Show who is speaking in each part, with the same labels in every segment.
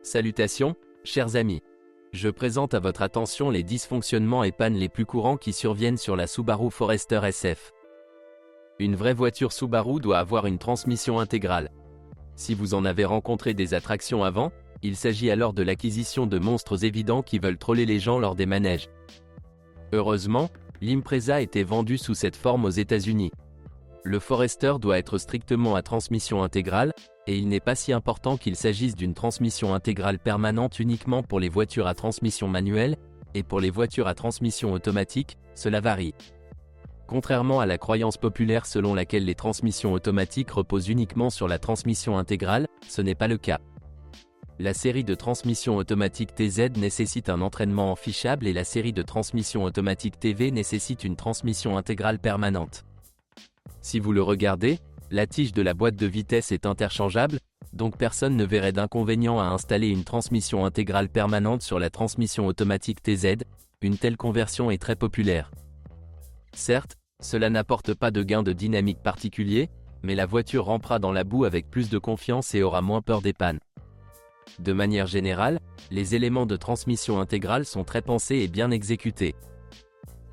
Speaker 1: Salutations, chers amis. Je présente à votre attention les dysfonctionnements et pannes les plus courants qui surviennent sur la Subaru Forester SF. Une vraie voiture Subaru doit avoir une transmission intégrale. Si vous en avez rencontré des attractions avant, il s'agit alors de l'acquisition de monstres évidents qui veulent troller les gens lors des manèges. Heureusement, l'Impreza était vendue sous cette forme aux États-Unis. Le Forester doit être strictement à transmission intégrale, et il n'est pas si important qu'il s'agisse d'une transmission intégrale permanente uniquement pour les voitures à transmission manuelle, et pour les voitures à transmission automatique, cela varie. Contrairement à la croyance populaire selon laquelle les transmissions automatiques reposent uniquement sur la transmission intégrale, ce n'est pas le cas. La série de transmission automatique TZ nécessite un entraînement fichable et la série de transmission automatique TV nécessite une transmission intégrale permanente. Si vous le regardez, la tige de la boîte de vitesse est interchangeable, donc personne ne verrait d'inconvénient à installer une transmission intégrale permanente sur la transmission automatique TZ, une telle conversion est très populaire. Certes, cela n'apporte pas de gain de dynamique particulier, mais la voiture rampera dans la boue avec plus de confiance et aura moins peur des pannes. De manière générale, les éléments de transmission intégrale sont très pensés et bien exécutés.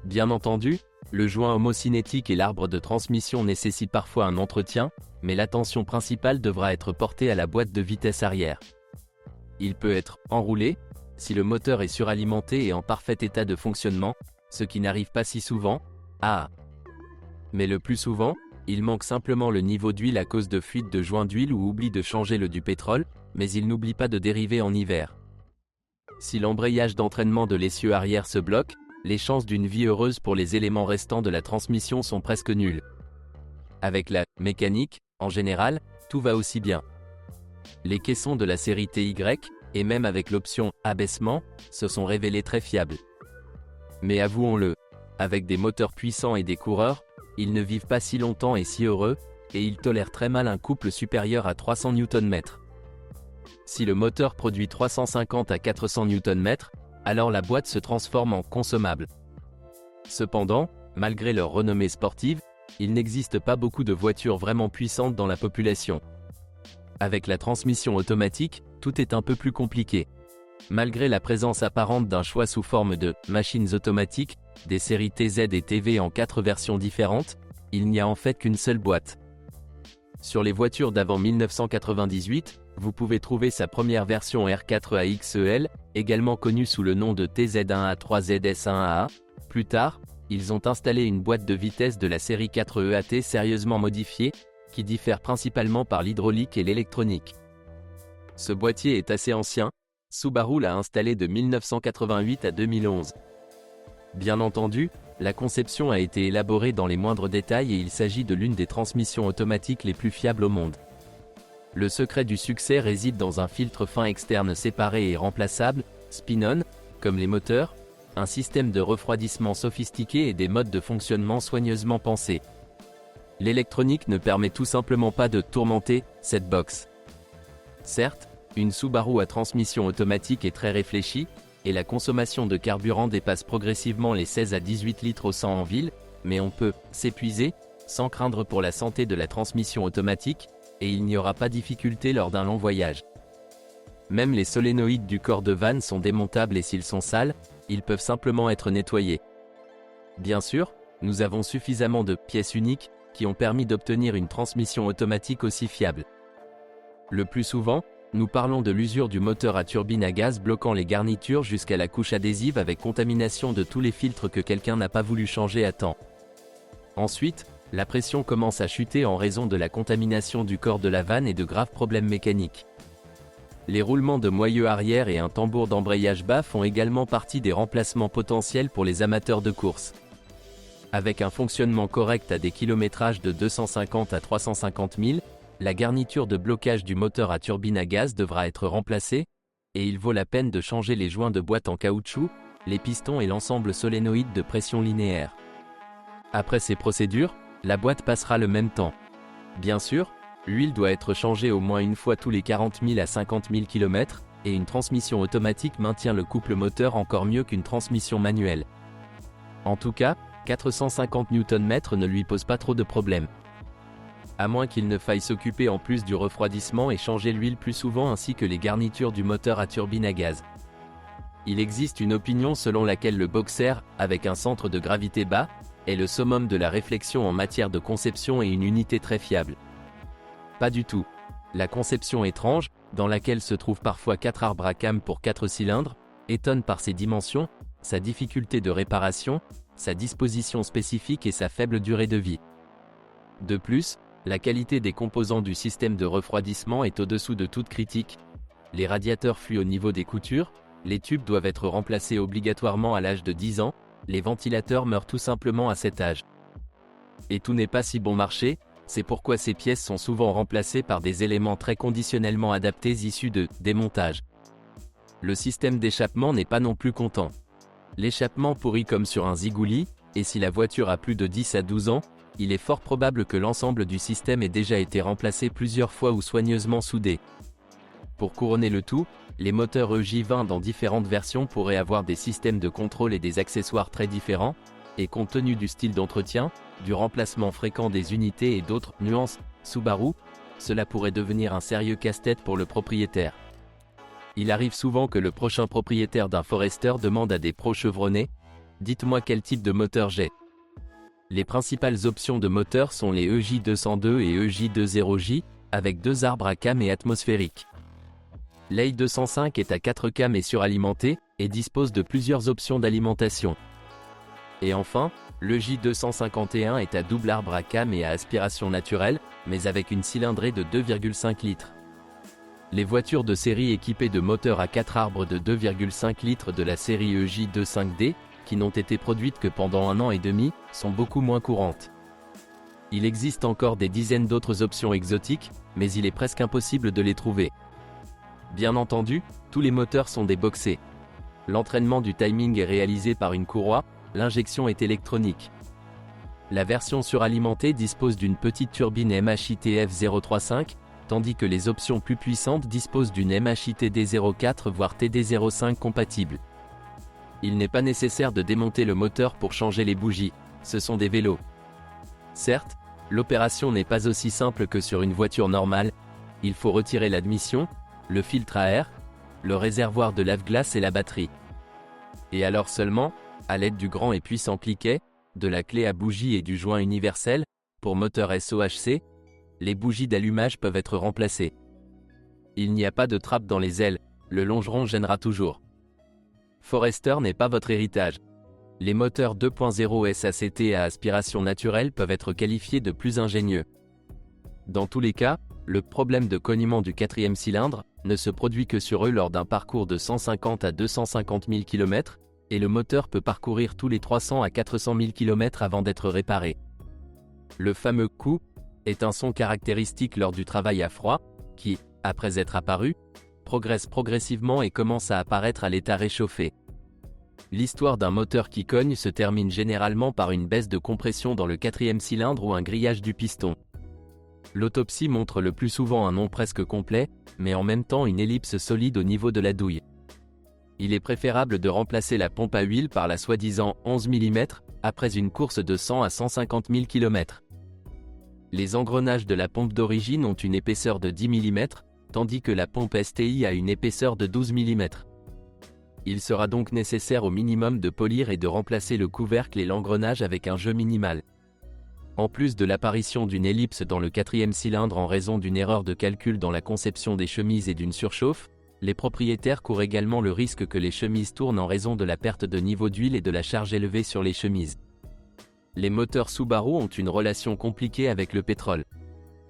Speaker 1: Bien entendu, le joint homocinétique et l'arbre de transmission nécessitent parfois un entretien, mais l'attention principale devra être portée à la boîte de vitesse arrière. Il peut être enroulé, si le moteur est suralimenté et en parfait état de fonctionnement, ce qui n'arrive pas si souvent, mais le plus souvent, il manque simplement le niveau d'huile à cause de fuite de joint d'huile ou oubli de changer le du pétrole, mais il n'oublie pas de dériver en hiver. Si l'embrayage d'entraînement de l'essieu arrière se bloque, les chances d'une vie heureuse pour les éléments restants de la transmission sont presque nulles. Avec la mécanique, en général, tout va aussi bien. Les caissons de la série TY, et même avec l'option abaissement, se sont révélés très fiables. Mais avouons-le, avec des moteurs puissants et des coureurs, ils ne vivent pas si longtemps et si heureux, et ils tolèrent très mal un couple supérieur à 300 Nm. Si le moteur produit 350 à 400 Nm, alors la boîte se transforme en consommable. Cependant, malgré leur renommée sportive, il n'existe pas beaucoup de voitures vraiment puissantes dans la population. Avec la transmission automatique, tout est un peu plus compliqué. Malgré la présence apparente d'un choix sous forme de machines automatiques, des séries TZ et TV en 4 versions différentes, il n'y a en fait qu'une seule boîte. Sur les voitures d'avant 1998, vous pouvez trouver sa première version R4AXEL, également connue sous le nom de TZ1A3ZS1AA. Plus tard, ils ont installé une boîte de vitesse de la série 4EAT sérieusement modifiée, qui diffère principalement par l'hydraulique et l'électronique. Ce boîtier est assez ancien, Subaru l'a installé de 1988 à 2011. Bien entendu, la conception a été élaborée dans les moindres détails et il s'agit de l'une des transmissions automatiques les plus fiables au monde. Le secret du succès réside dans un filtre fin externe séparé et remplaçable, spin-on, comme les moteurs, un système de refroidissement sophistiqué et des modes de fonctionnement soigneusement pensés. L'électronique ne permet tout simplement pas de tourmenter cette box. Certes, une Subaru à transmission automatique est très réfléchie, et la consommation de carburant dépasse progressivement les 16 à 18 litres au 100 en ville, mais on peut s'épuiser, sans craindre pour la santé de la transmission automatique, et il n'y aura pas difficulté lors d'un long voyage. Même les solénoïdes du corps de vanne sont démontables et s'ils sont sales, ils peuvent simplement être nettoyés. Bien sûr, nous avons suffisamment de pièces uniques, qui ont permis d'obtenir une transmission automatique aussi fiable. Le plus souvent, nous parlons de l'usure du moteur à turbine à gaz bloquant les garnitures jusqu'à la couche adhésive avec contamination de tous les filtres que quelqu'un n'a pas voulu changer à temps. Ensuite, la pression commence à chuter en raison de la contamination du corps de la vanne et de graves problèmes mécaniques. Les roulements de moyeu arrière et un tambour d'embrayage bas font également partie des remplacements potentiels pour les amateurs de course. Avec un fonctionnement correct à des kilométrages de 250 à 350 000, la garniture de blocage du moteur à turbine à gaz devra être remplacée, et il vaut la peine de changer les joints de boîte en caoutchouc, les pistons et l'ensemble solénoïde de pression linéaire. Après ces procédures, la boîte passera le même temps. Bien sûr, l'huile doit être changée au moins une fois tous les 40 000 à 50 000 km, et une transmission automatique maintient le couple moteur encore mieux qu'une transmission manuelle. En tout cas, 450 Nm ne lui pose pas trop de problèmes. à moins qu'il ne faille s'occuper en plus du refroidissement et changer l'huile plus souvent ainsi que les garnitures du moteur à turbine à gaz. Il existe une opinion selon laquelle le boxer, avec un centre de gravité bas, est le summum de la réflexion en matière de conception et une unité très fiable. Pas du tout. La conception étrange, dans laquelle se trouvent parfois 4 arbres à cames pour 4 cylindres, étonne par ses dimensions, sa difficulté de réparation, sa disposition spécifique et sa faible durée de vie. De plus, la qualité des composants du système de refroidissement est au-dessous de toute critique. Les radiateurs fuient au niveau des coutures, les tubes doivent être remplacés obligatoirement à l'âge de 10 ans, les ventilateurs meurent tout simplement à cet âge. Et tout n'est pas si bon marché, c'est pourquoi ces pièces sont souvent remplacées par des éléments très conditionnellement adaptés issus de démontage. Le système d'échappement n'est pas non plus content. L'échappement pourrit comme sur un zigouli, et si la voiture a plus de 10 à 12 ans, il est fort probable que l'ensemble du système ait déjà été remplacé plusieurs fois ou soigneusement soudé. Pour couronner le tout, les moteurs EJ20 dans différentes versions pourraient avoir des systèmes de contrôle et des accessoires très différents, et compte tenu du style d'entretien, du remplacement fréquent des unités et d'autres nuances Subaru, cela pourrait devenir un sérieux casse-tête pour le propriétaire. Il arrive souvent que le prochain propriétaire d'un Forester demande à des pros chevronnés « Dites-moi quel type de moteur j'ai ». Les principales options de moteur sont les EJ202 et EJ20J, avec 2 arbres à cames et atmosphériques. L'EI205 est à 4 cames et suralimenté, et dispose de plusieurs options d'alimentation. Et enfin, le J251 est à double arbre à cames et à aspiration naturelle, mais avec une cylindrée de 2,5 litres. Les voitures de série équipées de moteurs à 4 arbres de 2,5 litres de la série EJ25D, qui n'ont été produites que pendant 1 an et demi, sont beaucoup moins courantes. Il existe encore des dizaines d'autres options exotiques, mais il est presque impossible de les trouver. Bien entendu, tous les moteurs sont déboxés. L'entraînement du timing est réalisé par une courroie, l'injection est électronique. La version suralimentée dispose d'une petite turbine MHITF 035, tandis que les options plus puissantes disposent d'une MHITD04 voire TD05 compatible. Il n'est pas nécessaire de démonter le moteur pour changer les bougies, ce sont des vélos. Certes, l'opération n'est pas aussi simple que sur une voiture normale, il faut retirer l'admission, le filtre à air, le réservoir de lave-glace et la batterie. Et alors seulement, à l'aide du grand et puissant cliquet, de la clé à bougie et du joint universel, pour moteur SOHC, les bougies d'allumage peuvent être remplacées. Il n'y a pas de trappe dans les ailes, le longeron gênera toujours. Forester n'est pas votre héritage. Les moteurs 2.0 SACT à aspiration naturelle peuvent être qualifiés de plus ingénieux. Dans tous les cas, le problème de cognement du 4e cylindre ne se produit que sur eux lors d'un parcours de 150 à 250 000 km, et le moteur peut parcourir tous les 300 à 400 000 km avant d'être réparé. Le fameux « coup » est un son caractéristique lors du travail à froid, qui, après être apparu, progresse progressivement et commence à apparaître à l'état réchauffé. L'histoire d'un moteur qui cogne se termine généralement par une baisse de compression dans le 4e cylindre ou un grillage du piston. L'autopsie montre le plus souvent un nom presque complet, mais en même temps une ellipse solide au niveau de la douille. Il est préférable de remplacer la pompe à huile par la soi-disant 11 mm, après une course de 100 à 150 000 km. Les engrenages de la pompe d'origine ont une épaisseur de 10 mm, tandis que la pompe STI a une épaisseur de 12 mm. Il sera donc nécessaire au minimum de polir et de remplacer le couvercle et l'engrenage avec un jeu minimal. En plus de l'apparition d'une ellipse dans le 4e cylindre en raison d'une erreur de calcul dans la conception des chemises et d'une surchauffe, les propriétaires courent également le risque que les chemises tournent en raison de la perte de niveau d'huile et de la charge élevée sur les chemises. Les moteurs Subaru ont une relation compliquée avec le pétrole.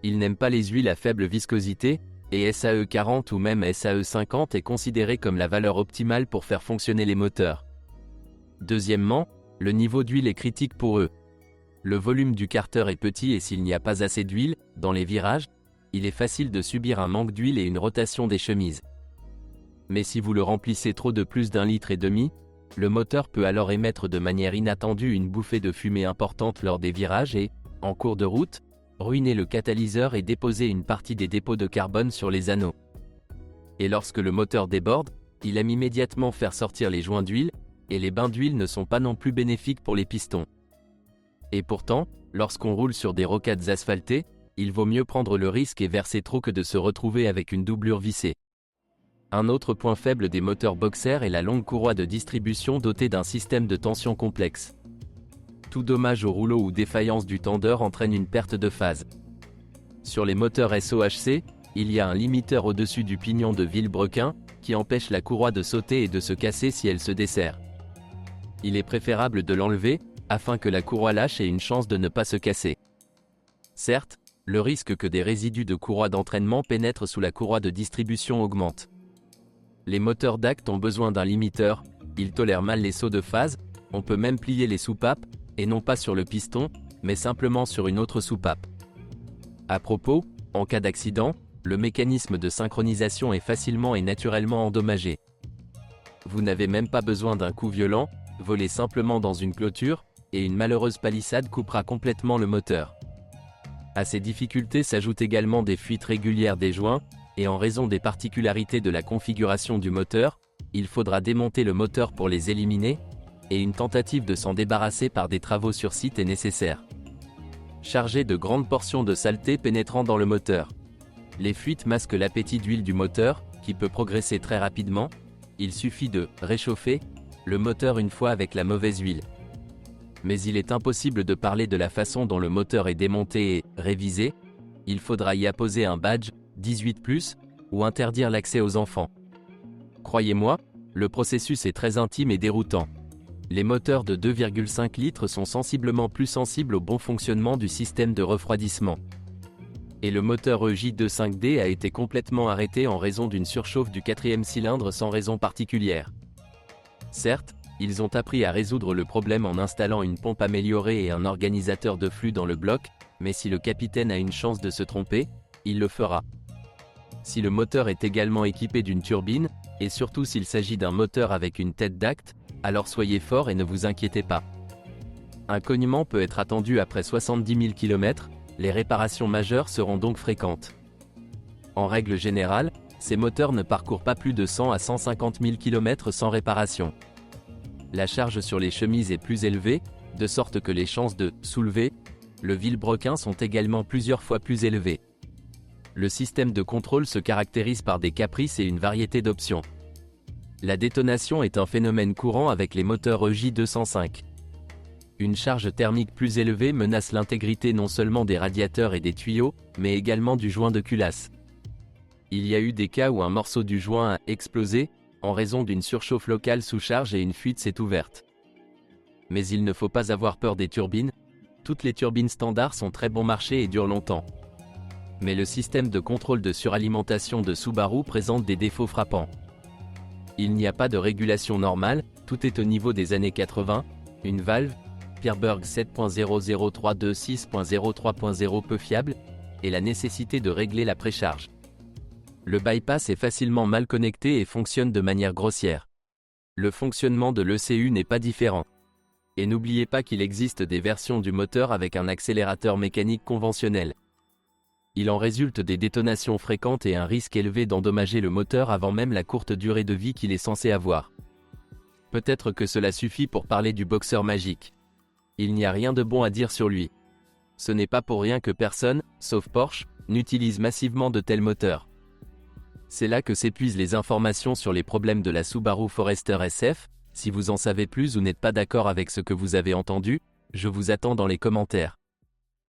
Speaker 1: Ils n'aiment pas les huiles à faible viscosité, et SAE 40 ou même SAE 50 est considéré comme la valeur optimale pour faire fonctionner les moteurs. Deuxièmement, le niveau d'huile est critique pour eux. Le volume du carter est petit et s'il n'y a pas assez d'huile, dans les virages, il est facile de subir un manque d'huile et une rotation des chemises. Mais si vous le remplissez trop de plus d'1,5 litre, le moteur peut alors émettre de manière inattendue une bouffée de fumée importante lors des virages et, en cours de route, ruiner le catalyseur et déposer une partie des dépôts de carbone sur les anneaux. Et lorsque le moteur déborde, il aime immédiatement faire sortir les joints d'huile, et les bains d'huile ne sont pas non plus bénéfiques pour les pistons. Et pourtant, lorsqu'on roule sur des rocades asphaltées, il vaut mieux prendre le risque et verser trop que de se retrouver avec une doublure vissée. Un autre point faible des moteurs Boxer est la longue courroie de distribution dotée d'un système de tension complexe. Tout dommage au rouleau ou défaillance du tendeur entraîne une perte de phase. Sur les moteurs SOHC, il y a un limiteur au-dessus du pignon de Vilebrequin, qui empêche la courroie de sauter et de se casser si elle se desserre. Il est préférable de l'enlever, afin que la courroie lâche ait une chance de ne pas se casser. Certes, le risque que des résidus de courroie d'entraînement pénètrent sous la courroie de distribution augmente. Les moteurs DACT ont besoin d'un limiteur, ils tolèrent mal les sauts de phase, on peut même plier les soupapes, et non pas sur le piston, mais simplement sur une autre soupape. À propos, en cas d'accident, le mécanisme de synchronisation est facilement et naturellement endommagé. Vous n'avez même pas besoin d'un coup violent, volez simplement dans une clôture, et une malheureuse palissade coupera complètement le moteur. À ces difficultés s'ajoutent également des fuites régulières des joints, et en raison des particularités de la configuration du moteur, il faudra démonter le moteur pour les éliminer, et une tentative de s'en débarrasser par des travaux sur site est nécessaire. Chargé de grandes portions de saleté pénétrant dans le moteur. Les fuites masquent l'appétit d'huile du moteur, qui peut progresser très rapidement. Il suffit de réchauffer le moteur une fois avec la mauvaise huile. Mais il est impossible de parler de la façon dont le moteur est démonté et révisé. Il faudra y apposer un badge 18+, ou interdire l'accès aux enfants. Croyez-moi, le processus est très intime et déroutant. Les moteurs de 2,5 litres sont sensiblement plus sensibles au bon fonctionnement du système de refroidissement. Et le moteur EJ25D a été complètement arrêté en raison d'une surchauffe du 4e cylindre sans raison particulière. Certes, ils ont appris à résoudre le problème en installant une pompe améliorée et un organisateur de flux dans le bloc, mais si le capitaine a une chance de se tromper, il le fera. Si le moteur est également équipé d'une turbine, et surtout s'il s'agit d'un moteur avec une tête DACT, alors soyez fort et ne vous inquiétez pas. Un cognement peut être attendu après 70 000 km, les réparations majeures seront donc fréquentes. En règle générale, ces moteurs ne parcourent pas plus de 100 à 150 000 km sans réparation. La charge sur les chemises est plus élevée, de sorte que les chances de soulever le vilebrequin sont également plusieurs fois plus élevées. Le système de contrôle se caractérise par des caprices et une variété d'options. La détonation est un phénomène courant avec les moteurs EJ205. Une charge thermique plus élevée menace l'intégrité non seulement des radiateurs et des tuyaux, mais également du joint de culasse. Il y a eu des cas où un morceau du joint a explosé, en raison d'une surchauffe locale sous charge et une fuite s'est ouverte. Mais il ne faut pas avoir peur des turbines, toutes les turbines standards sont très bon marché et durent longtemps. Mais le système de contrôle de suralimentation de Subaru présente des défauts frappants. Il n'y a pas de régulation normale, tout est au niveau des années 80, une valve, Pierburg 7.00326.03.0 peu fiable, et la nécessité de régler la précharge. Le bypass est facilement mal connecté et fonctionne de manière grossière. Le fonctionnement de l'ECU n'est pas différent. Et n'oubliez pas qu'il existe des versions du moteur avec un accélérateur mécanique conventionnel. Il en résulte des détonations fréquentes et un risque élevé d'endommager le moteur avant même la courte durée de vie qu'il est censé avoir. Peut-être que cela suffit pour parler du Boxer magique. Il n'y a rien de bon à dire sur lui. Ce n'est pas pour rien que personne, sauf Porsche, n'utilise massivement de tels moteurs. C'est là que s'épuisent les informations sur les problèmes de la Subaru Forester SF. Si vous en savez plus ou n'êtes pas d'accord avec ce que vous avez entendu, je vous attends dans les commentaires.